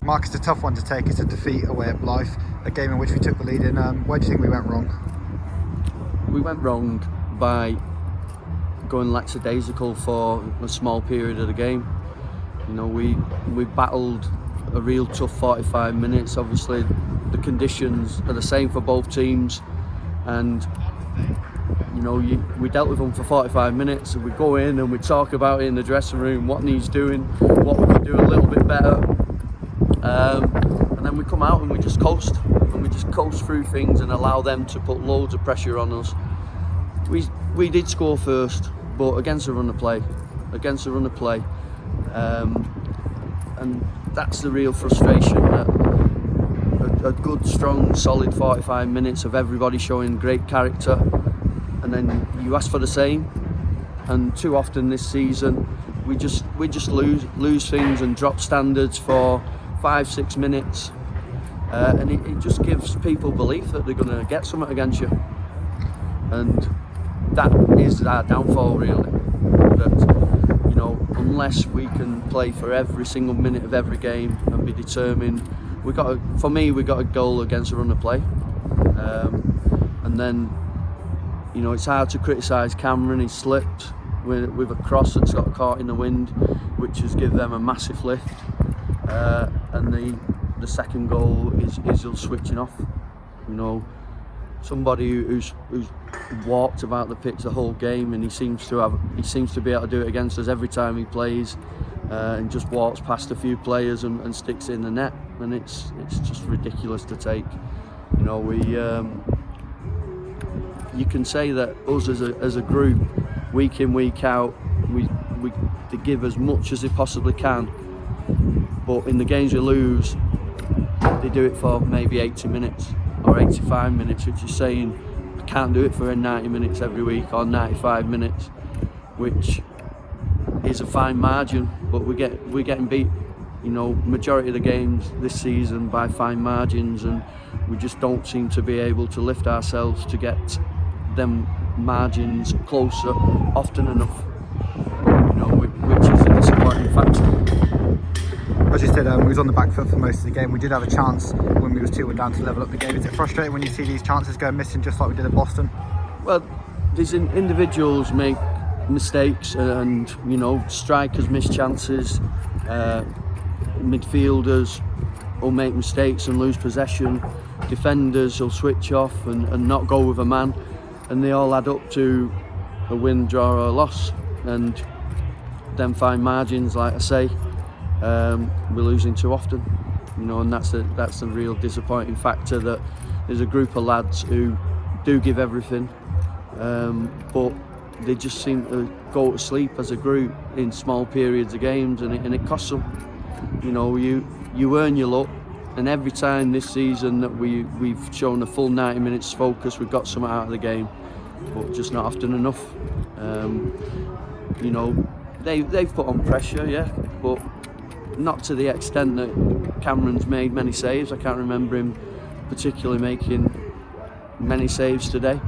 Mark, it's a tough one to take. It's a defeat away at Blyth, a game in which we took the lead in. Where do you think we went wrong? We went wrong by going lackadaisical for a small period of the game. You know, we battled a real tough 45 minutes. Obviously, the conditions are the same for both teams, and you know, we dealt with them for 45 minutes, and we go in and we talk about it in the dressing room, what needs doing, what we could do a little bit better, and then we come out and we just coast through things and allow them to put loads of pressure on us. We did score first, but against a run of play, and that's the real frustration, that a good, strong, solid 45 minutes of everybody showing great character, and then you ask for the same, and too often this season we just lose things and drop standards for 5-6 minutes, and it just gives people belief that they're going to get something against you, and that is our downfall, really. That, you know, unless we can play for every single minute of every game and be determined, we got a goal against a run of play, and then, you know, it's hard to criticise Cameron. He slipped with a cross that's got caught in the wind, which has given them a massive lift, and the second goal is us switching off. You know, somebody who's walked about the pitch the whole game, and he seems to be able to do it against us every time he plays, and just walks past a few players and sticks it in the net, and it's just ridiculous to take. You know, you can say that us as a group, week in, week out, they give as much as they possibly can, but in the games we lose, they do it for maybe 80 minutes or 85 minutes, which is saying I can't do it for 90 minutes every week or 95 minutes, which is a fine margin, but we're getting beat, you know, majority of the games this season by fine margins, and we just don't seem to be able to lift ourselves to get them margins closer often enough, you know, which is a disappointing factor. As you said, we was on the back foot for most of the game. We did have a chance when we was 2-1 down to level up the game. Is it frustrating when you see these chances go missing, just like we did at Boston? Well, these individuals make mistakes, and you know, strikers miss chances, midfielders will make mistakes and lose possession, defenders will switch off and not go with a man, and they all add up to a win, draw or a loss, and then fine margins, like I say, we're losing too often, you know, and that's the real disappointing factor, that there's a group of lads who do give everything, but they just seem to go to sleep as a group in small periods of games, and it costs them. You know, you earn your luck, and every time this season that we've shown a full 90 minutes focus, we've got something out of the game, but just not often enough. You know, they've put on pressure, yeah, but not to the extent that Cameron's made many saves. I can't remember him particularly making many saves today.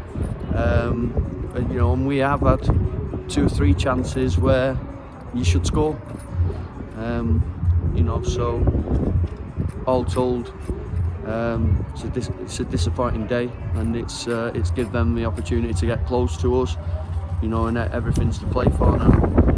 You know, and we have had 2 or 3 chances where you should score. You know, so all told, it's a disappointing day, and it's given them the opportunity to get close to us. You know, and everything's to play for now.